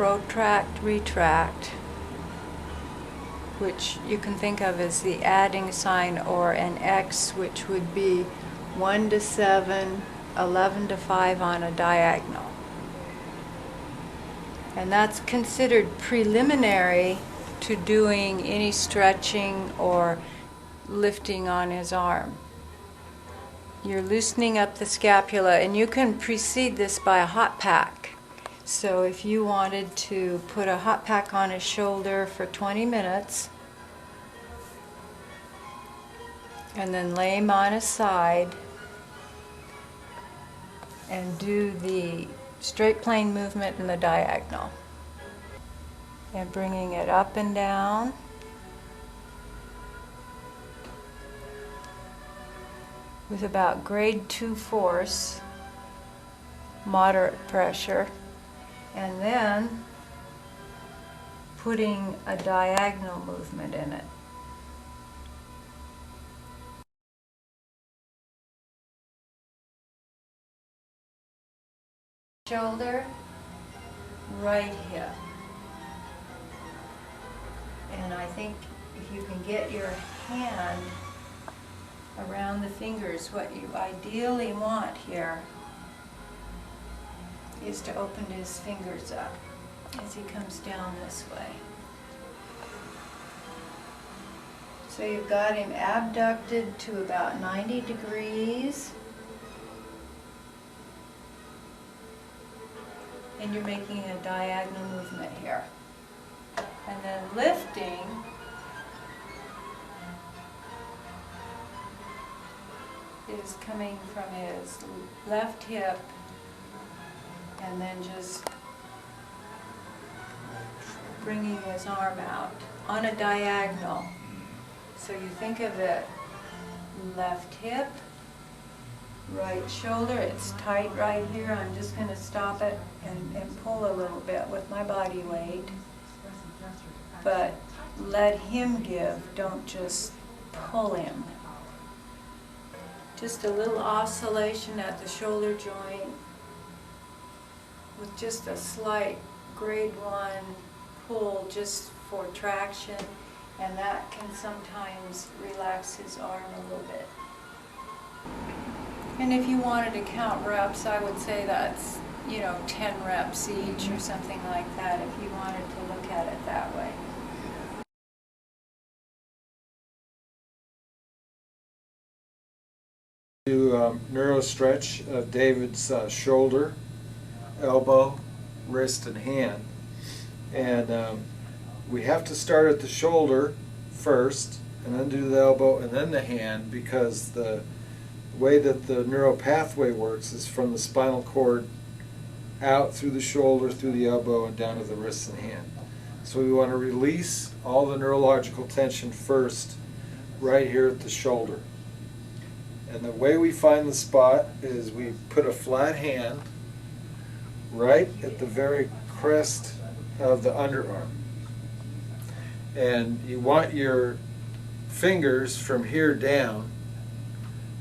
protract, retract, which you can think of as the adding sign, or an X, which would be 1 to 7, 11 to 5 on a diagonal. And that's considered preliminary to doing any stretching or lifting on his arm. You're loosening up the scapula, and you can precede this by a hot pack. So if you wanted to put a hot pack on his shoulder for 20 minutes, and then lay him on his side and do the straight plane movement in the diagonal, and bringing it up and down, with about grade 2 force, moderate pressure, and then putting a diagonal movement in it. Shoulder, right hip. And I think if you can get your hand around the fingers, what you ideally want here is to open his fingers up as he comes down this way. So you've got him abducted to about 90 degrees. And you're making a diagonal movement here. And then lifting is coming from his left hip, and then just bringing his arm out on a diagonal. So you think of it, left hip, right shoulder. It's tight right here. I'm just going to stop it and pull a little bit with my body weight. But let him give, don't just pull him. Just a little oscillation at the shoulder joint with just a slight grade 1 pull just for traction, and that can sometimes relax his arm a little bit. And if you wanted to count reps, I would say that's, 10 reps each or something like that, if you wanted to look at it that way. Do neuro stretch of David's shoulder, elbow, wrist, and hand. And we have to start at the shoulder first, and then do the elbow, and then the hand, because the way that the neural pathway works is from the spinal cord out through the shoulder, through the elbow, and down to the wrist and hand. So we want to release all the neurological tension first, right here at the shoulder. And the way we find the spot is we put a flat hand right at the very crest of the underarm. And you want your fingers from here down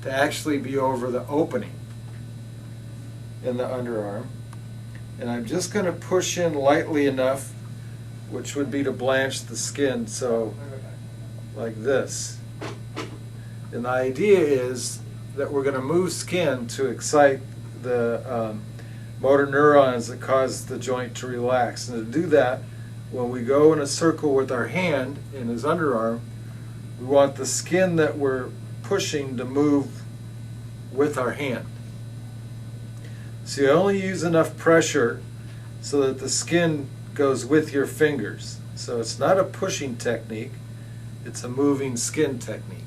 to actually be over the opening in the underarm. And I'm just going to push in lightly enough, which would be to blanch the skin, so like this. And the idea is that we're going to move skin to excite the motor neurons that cause the joint to relax. And to do that, when we go in a circle with our hand in his underarm, we want the skin that we're pushing to move with our hand. So you only use enough pressure so that the skin goes with your fingers. So it's not a pushing technique, it's a moving skin technique.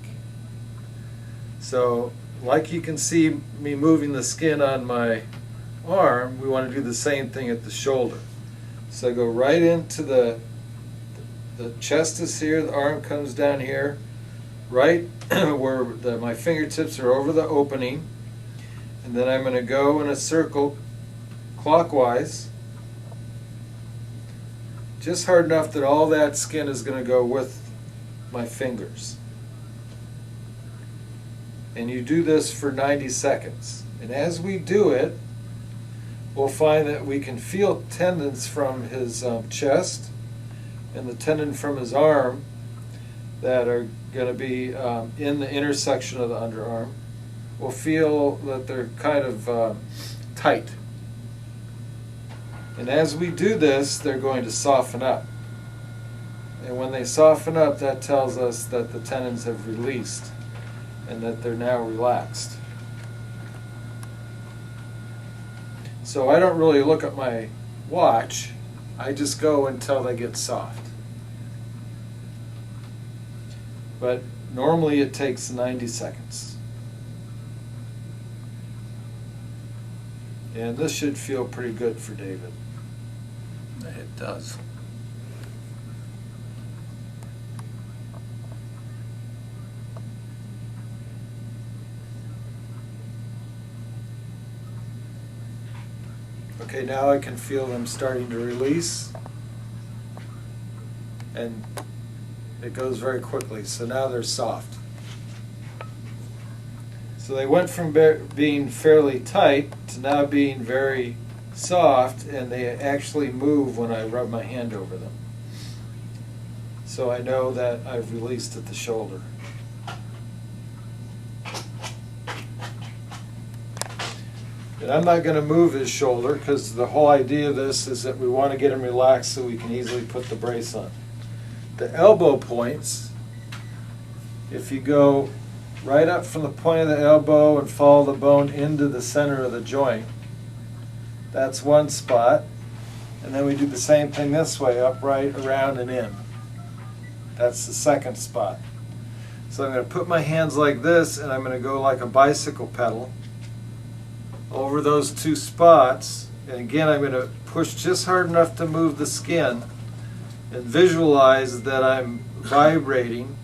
So like you can see me moving the skin on my arm, we want to do the same thing at the shoulder. So go right into the chest is here, the arm comes down here, right where my fingertips are over the opening, and then I'm going to go in a circle clockwise, just hard enough that all that skin is going to go with my fingers. And you do this for 90 seconds. And as we do it, we'll find that we can feel tendons from his chest and the tendon from his arm that are going to be in the intersection of the underarm. We'll feel that they're kind of tight. And as we do this, they're going to soften up. And when they soften up, that tells us that the tendons have released and that they're now relaxed. So I don't really look at my watch. I just go until they get soft. But normally it takes 90 seconds. And this should feel pretty good for David. It does. Okay, now I can feel them starting to release. And it goes very quickly, so now they're soft. So they went from being fairly tight to now being very soft, and they actually move when I rub my hand over them. So I know that I've released at the shoulder. And I'm not going to move his shoulder because the whole idea of this is that we want to get him relaxed so we can easily put the brace on. The elbow points, if you go right up from the point of the elbow and follow the bone into the center of the joint, that's one spot. And then we do the same thing this way, up, right, around, and in. That's the second spot. So I'm going to put my hands like this, and I'm going to go like a bicycle pedal over those two spots. And again, I'm going to push just hard enough to move the skin and visualize that I'm vibrating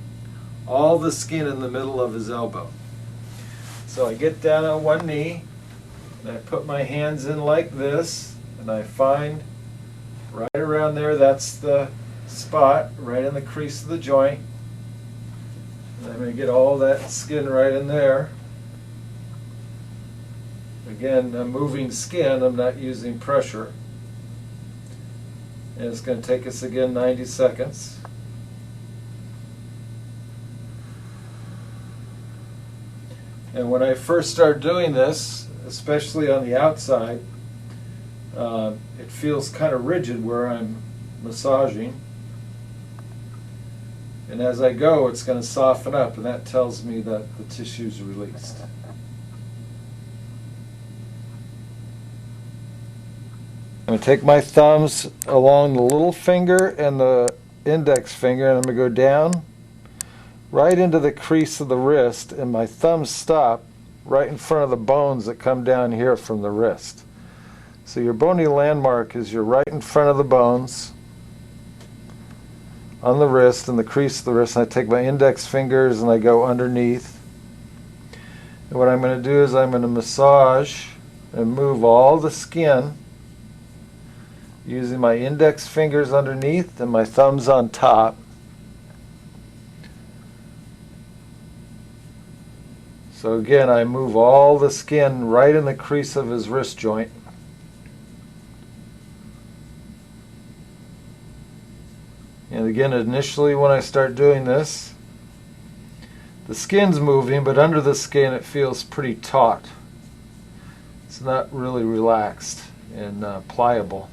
all the skin in the middle of his elbow. So I get down on one knee, and I put my hands in like this, and I find right around there, that's the spot, right in the crease of the joint. And I'm going to get all that skin right in there. Again, I'm moving skin, I'm not using pressure. And it's going to take us again 90 seconds. And when I first start doing this, especially on the outside, it feels kind of rigid where I'm massaging. And as I go, it's going to soften up, and that tells me that the tissue's released. I'm going to take my thumbs along the little finger and the index finger, and I'm going to go down right into the crease of the wrist, and my thumbs stop right in front of the bones that come down here from the wrist. So your bony landmark is you're right in front of the bones on the wrist and the crease of the wrist. And I take my index fingers and I go underneath. And what I'm going to do is I'm going to massage and move all the skin using my index fingers underneath and my thumbs on top. So again, I move all the skin right in the crease of his wrist joint. And again, initially when I start doing this, the skin's moving, but under the skin it feels pretty taut. It's not really relaxed and pliable.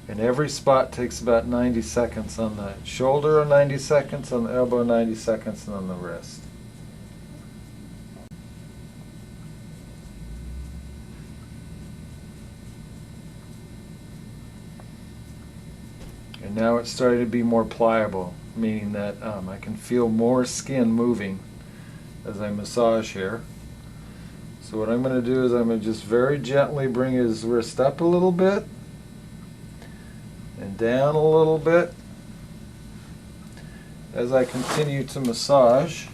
And every spot takes about 90 seconds on the shoulder, 90 seconds on the elbow, 90 seconds on the wrist. And now it's starting to be more pliable, meaning that I can feel more skin moving as I massage here. So what I'm going to do is I'm going to just very gently bring his wrist up a little bit and down a little bit as I continue to massage.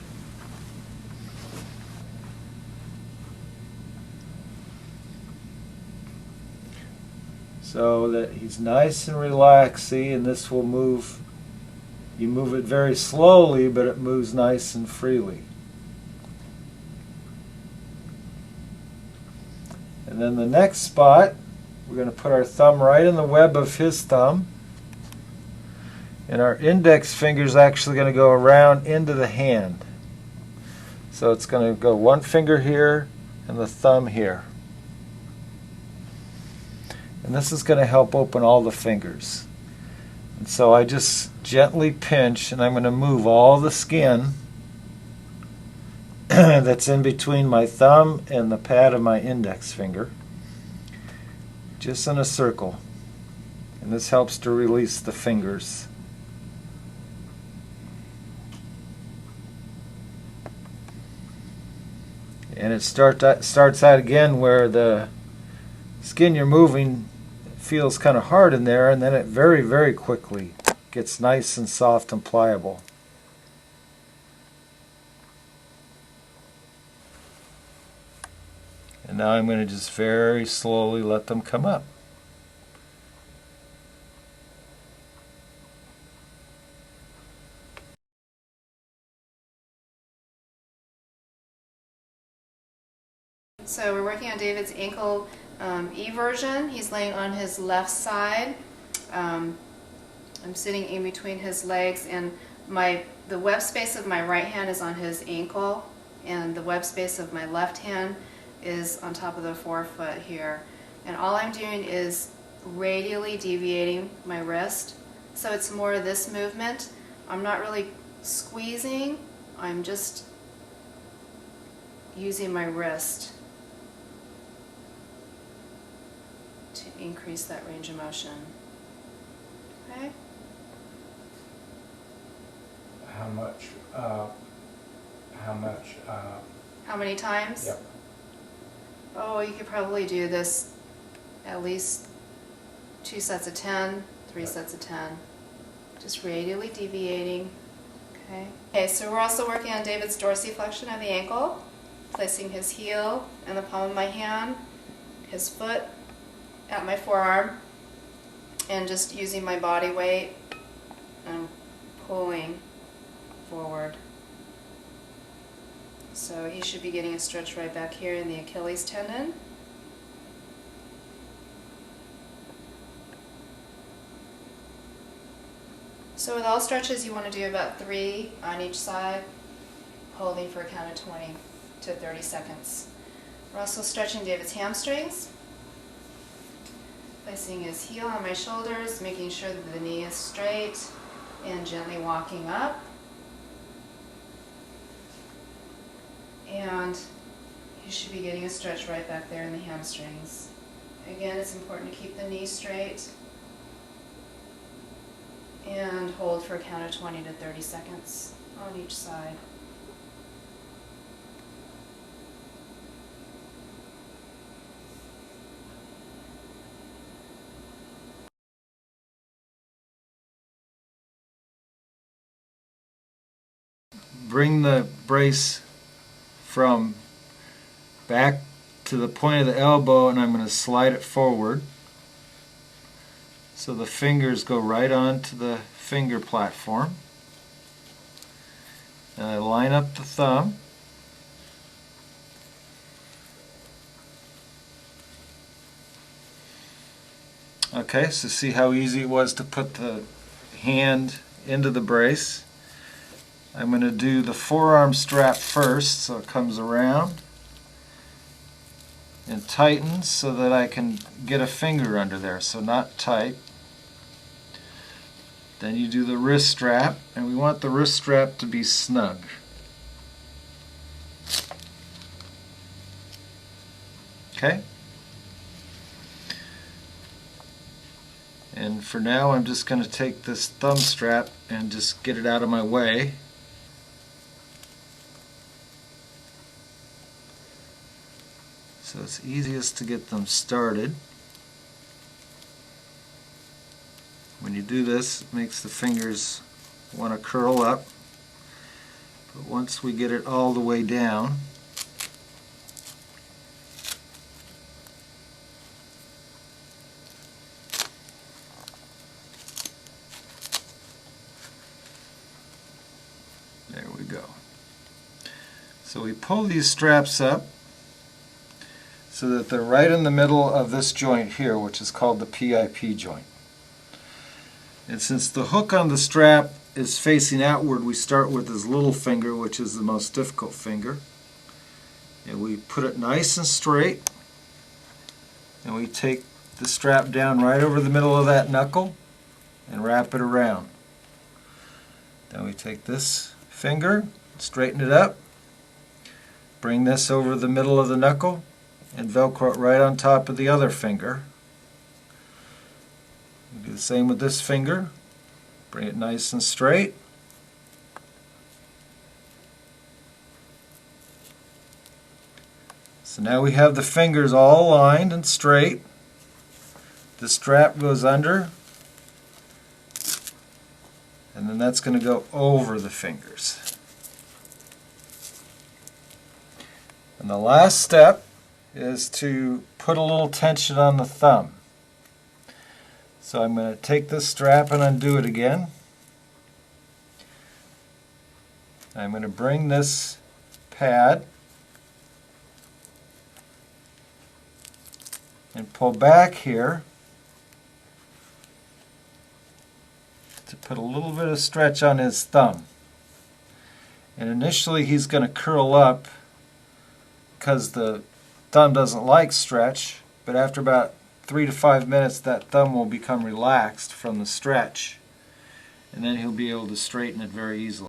So that he's nice and relaxed, see, and this will move You move it very slowly, but it moves nice and freely. And then the next spot, we're going to put our thumb right in the web of his thumb. And our index finger is actually going to go around into the hand. So it's going to go one finger here and the thumb here. And this is going to help open all the fingers. And so I just gently pinch, and I'm going to move all the skin that's in between my thumb and the pad of my index finger, just in a circle. And this helps to release the fingers. And it starts out again where the skin you're moving feels kind of hard in there, and then it very, very quickly gets nice and soft and pliable. And now I'm going to just very slowly let them come up. So we're working on David's ankle E version. He's laying on his left side. I'm sitting in between his legs, and the web space of my right hand is on his ankle, and the web space of my left hand is on top of the forefoot here. And all I'm doing is radially deviating my wrist. So it's more of this movement. I'm not really squeezing, I'm just using my wrist to increase that range of motion. Okay? How much? How many times? Yep. Oh, you could probably do this at least 2 sets of 10, 3 sets of 10. Just radially deviating. Okay. Okay, so we're also working on David's dorsiflexion of the ankle, placing his heel in the palm of my hand, his foot at my forearm, and just using my body weight and pulling forward. So he should be getting a stretch right back here in the Achilles tendon. So with all stretches, you want to do about 3 on each side, holding for a count of 20 to 30 seconds. We're also stretching David's hamstrings, placing his heel on my shoulders, making sure that the knee is straight, and gently walking up. And you should be getting a stretch right back there in the hamstrings. Again, it's important to keep the knee straight and hold for a count of 20 to 30 seconds on each side. Bring the brace from back to the point of the elbow, and I'm going to slide it forward so the fingers go right onto the finger platform. And I line up the thumb. Okay, so see how easy it was to put the hand into the brace. I'm going to do the forearm strap first, so it comes around and tightens so that I can get a finger under there, so not tight. Then you do the wrist strap, and we want the wrist strap to be snug. Okay? And for now, I'm just going to take this thumb strap and just get it out of my way. So it's easiest to get them started. When you do this, it makes the fingers want to curl up. But once we get it all the way down, So we pull these straps up so that they're right in the middle of this joint here, which is called the PIP joint. And since the hook on the strap is facing outward, we start with this little finger, which is the most difficult finger. And we put it nice and straight. And we take the strap down right over the middle of that knuckle and wrap it around. Then we take this finger, straighten it up, bring this over the middle of the knuckle, and Velcro it right on top of the other finger. We do the same with this finger. Bring it nice and straight. So now we have the fingers all aligned and straight. The strap goes under, and then that's going to go over the fingers. And the last step is to put a little tension on the thumb. So I'm going to take this strap and undo it again. I'm going to bring this pad and pull back here to put a little bit of stretch on his thumb. And initially he's going to curl up because the thumb doesn't like stretch, but after about 3 to 5 minutes that thumb will become relaxed from the stretch, and then he'll be able to straighten it very easily.